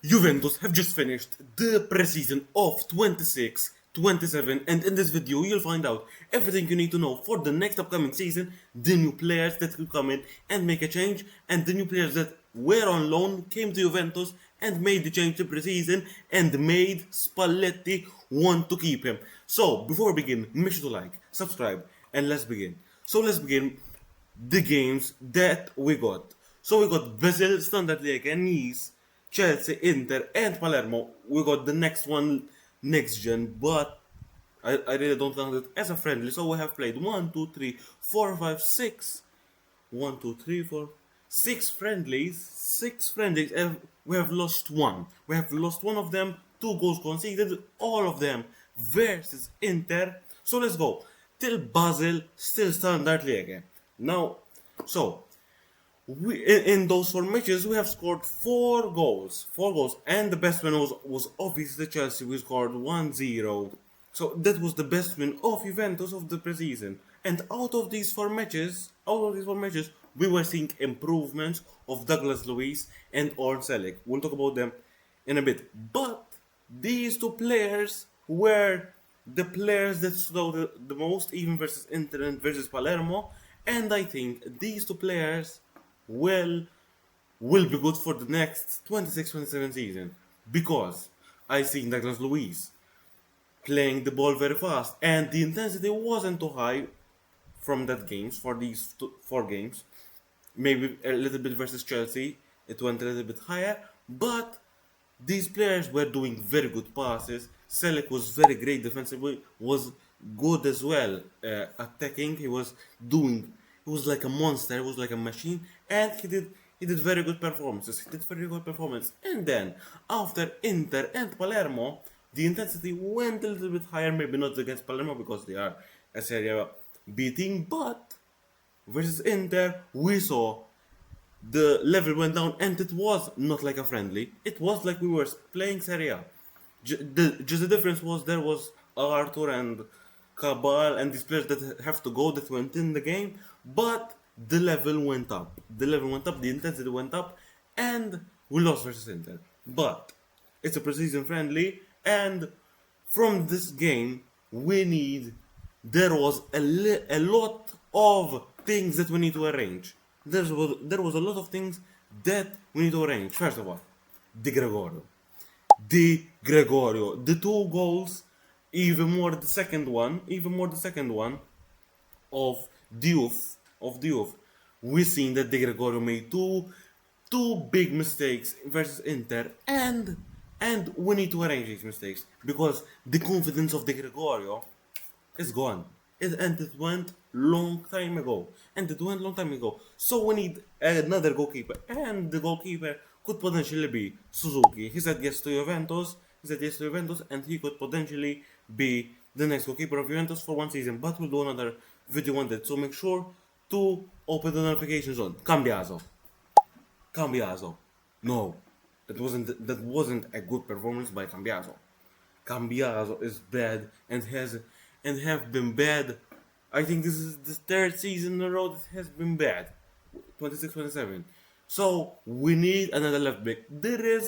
Juventus have just finished the preseason of 26-27, and in this video you'll find out everything you need to know for the next upcoming season, the new players that will come in and make a change, and the new players that were on loan came to Juventus and made the change to preseason and made Spalletti want to keep him. So before we begin, make sure to like, subscribe, and let's begin. So let's begin the games that we got. So we got Brazil, Standard League, and Nice, Chelsea, Inter, and Palermo. We got the next one next gen, but I really don't count it as a friendly. So we have played 1, 2, 3, 4, 5, 6. 1, 2, 3, 4, 6 friendlies. 6 friendlies, and we have lost one. We have lost one of them. 2 goals conceded, all of them versus Inter. So let's go till Basel, still Standard League. Now, so in those 4 matches we have scored 4 goals, and the best win was obviously Chelsea. We scored 1-0. So that was the best win of Juventus of the preseason. And out of these 4 matches, we were seeing improvements of Douglas Luiz and Orn Selic. We'll talk about them in a bit. But these 2 players were the players that stood out the most, even versus Inter and versus Palermo. And I think these 2 players will be good for the next 26-27 season, because I see Douglas Luiz playing the ball very fast, and the intensity wasn't too high from that games for these 4 games. Maybe a little bit versus Chelsea, it went a little bit higher, but these players were doing very good passes. Selic was very great defensively, was good as well attacking. He was like a monster, he was like a machine, and he did very good performances. And then after Inter and Palermo, the intensity went a little bit higher. Maybe not against Palermo because they are a Serie A beating, but versus Inter we saw the level went down, and it was not like a friendly. It was like we were playing Serie A. Just the difference was there was Arthur and Cabal and these players that have to go, that went in the game, but the level went up. The intensity went up, and we lost versus Inter. But it's a preseason friendly, and from this game there was a lot of things that we need to arrange. There was a lot of things that we need to arrange. First of all, Di Gregorio, the 2 goals, even more the second one of Diouf. We seen that Di Gregorio made two big mistakes versus Inter, and we need to arrange these mistakes, because the confidence of Di Gregorio is gone. It went long time ago. So we need another goalkeeper, and the goalkeeper could potentially be Suzuki. He said yes to Juventus, and he could potentially be the next goalkeeper of Juventus for 1 season. But we'll do another video on that, so make sure to open the notifications on. Cambiaso. No, that wasn't a good performance by Cambiaso. Cambiaso is bad and have been bad. I think this is the 3rd season in a row that has been bad. 26-27. So we need another left back.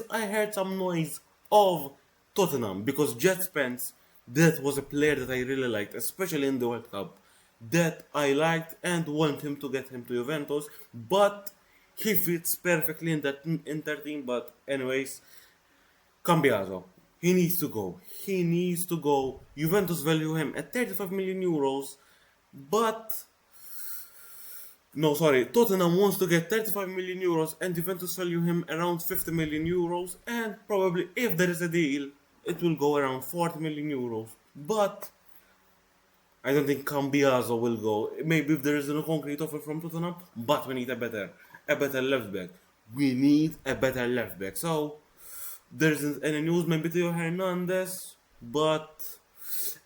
I heard some noise of Tottenham, because Jet Spence, that was a player that I really liked, especially in the World Cup, that I liked and want him to get him to Juventus, but he fits perfectly in that Inter team. But anyways, Cambiaso, he needs to go. Juventus value him at 35 million euros, but no, sorry, Tottenham wants to get 35 million euros and Juventus value him around 50 million euros, and probably if there is a deal, it will go around 40 million euros. But I don't think Cambiaso will go. Maybe if there is no concrete offer from Tottenham, but we need a better left back. So there isn't any news. Maybe Theo Hernandez,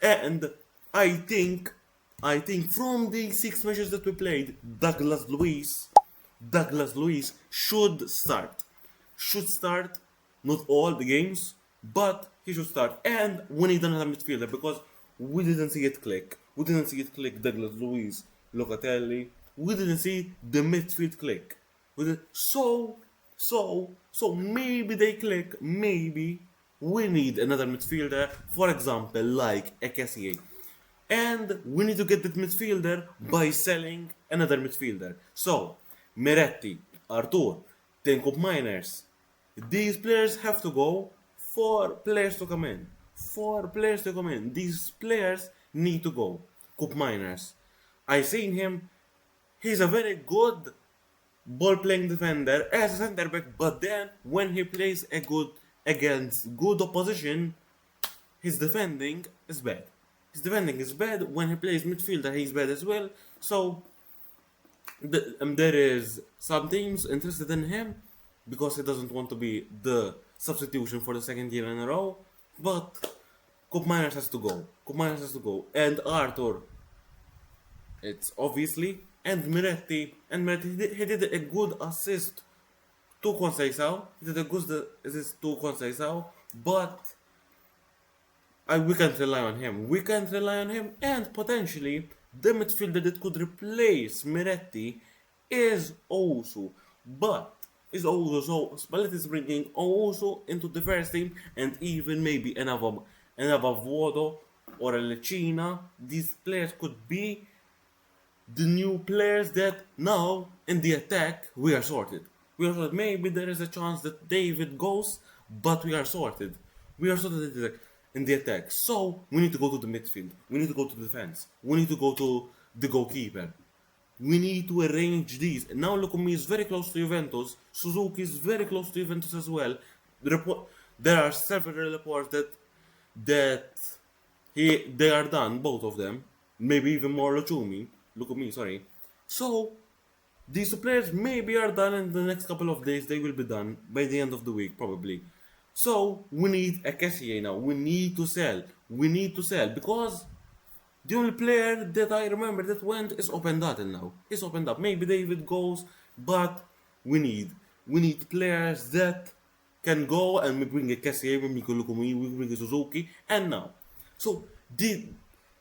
and I think from the 6 matches that we played, Douglas Luiz should start. Not all the games, but he should start. And we need another midfielder, because we didn't see it click. Douglas Luiz, Locatelli. We didn't see the midfield click. So So maybe they click, maybe we need another midfielder, for example, like a Cassier. And we need to get that midfielder by selling another midfielder. So, Meretti, Artur, Tenkup Miners. These players have to go for players to come in. For players to come in. These players need to go. Cup Miners. I seen him. He's a very good ball playing defender as a center back, but then when he plays a good against good opposition, his defending is bad. His defending is bad. When he plays midfielder, he's bad as well. So there is some teams interested in him because he doesn't want to be the substitution for the second year in a row. But Cup Miners has to go. Cup Miners has to go. And Arthur, it's obviously, and Miretti, he did a good assist to Conceição. He did a good assist to Conceição, but we can't rely on him. We can't rely on him, and potentially the midfielder that could replace Miretti is Owusu. But is Owusu, so Spalletti is bringing Owusu into the first team, and even maybe an Vodo or a Lecina. These players could be the new players that now in the attack we are sorted. Maybe there is a chance that David goes, but we are sorted. We are sorted in the attack. So we need to go to the midfield. We need to go to the defense. We need to go to the goalkeeper. We need to arrange these. Now Lucumi is very close to Juventus. Suzuki is very close to Juventus as well. There are several reports that they are done, both of them. Maybe even more Lucumi, sorry. So these two players maybe are done in the next couple of days. They will be done by the end of the week probably. So we need a Cassier now. We need to sell. Because the only player that I remember that went is Opendatel now. It's opened up. Maybe David goes, but we need players that can go, and we bring a Cassier, we bring a Lucumi, we bring a Suzuki, and now. So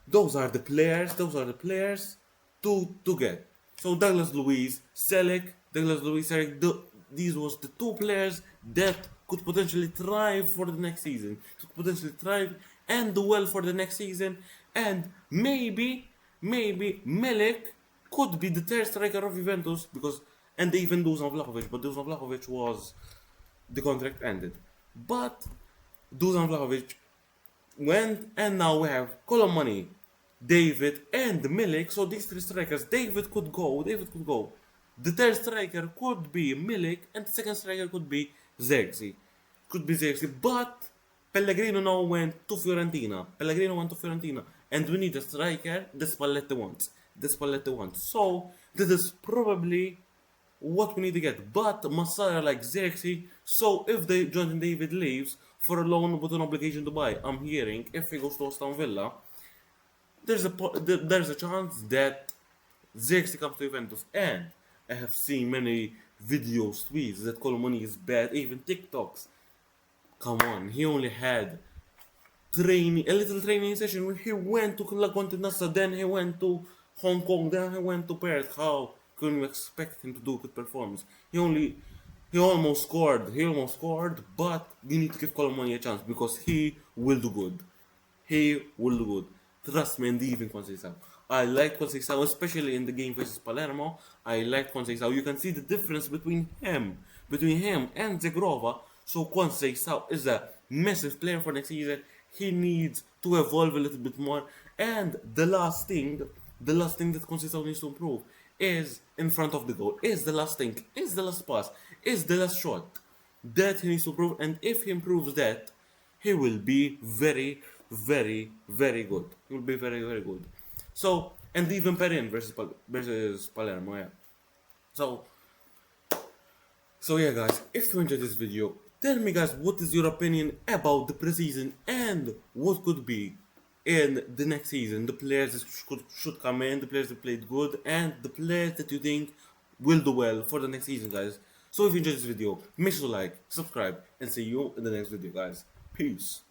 those are the players to get. So Douglas Luiz, Selic, these was the two players that could potentially thrive for the next season. Could potentially thrive and do well for the next season. And maybe Milik could be the third striker of Juventus and they even Dusan Vlahovic, but Dusan Vlahovic was the contract ended. But Dusan Vlahovic went, and now we have Colomani, David, and Milik. So these three strikers, David could go. The third striker could be Milik, and the second striker could be Xerxes. But Pellegrino now went to Fiorentina. And we need a striker the Spalletti wants. So this is probably what we need to get. But Massara like Xerxes, so if Jonathan David leaves for a loan with an obligation to buy, I'm hearing if he goes to Aston Villa, there's a chance that Xerxes comes to Juventus. And I have seen many videos, tweets that Colomani is bad, even TikToks. Come on, he only had a little training session. He went to Continental, then he went to Hong Kong, then he went to Perth. How can you expect him to do a good performance? He almost scored, but you need to give Colomani a chance because he will do good. Trust me, and even Conceição. I like Conceição, especially in the game versus Palermo. I like Conceição. You can see the difference between him and Zegrova. So Conceição is a massive player for next season. He needs to evolve a little bit more. And the last thing that Conceição needs to improve is in front of the goal. Is the last pass, is the last shot. That he needs to improve. And if he improves that, he will be very, very, very good. He will be very, very good. So, and even Perin versus Palermo, yeah. So yeah guys, if you enjoyed this video, tell me guys what is your opinion about the preseason and what could be in the next season. The players that should come in, the players that played good, and the players that you think will do well for the next season guys. So if you enjoyed this video, make sure to like, subscribe, and see you in the next video guys. Peace.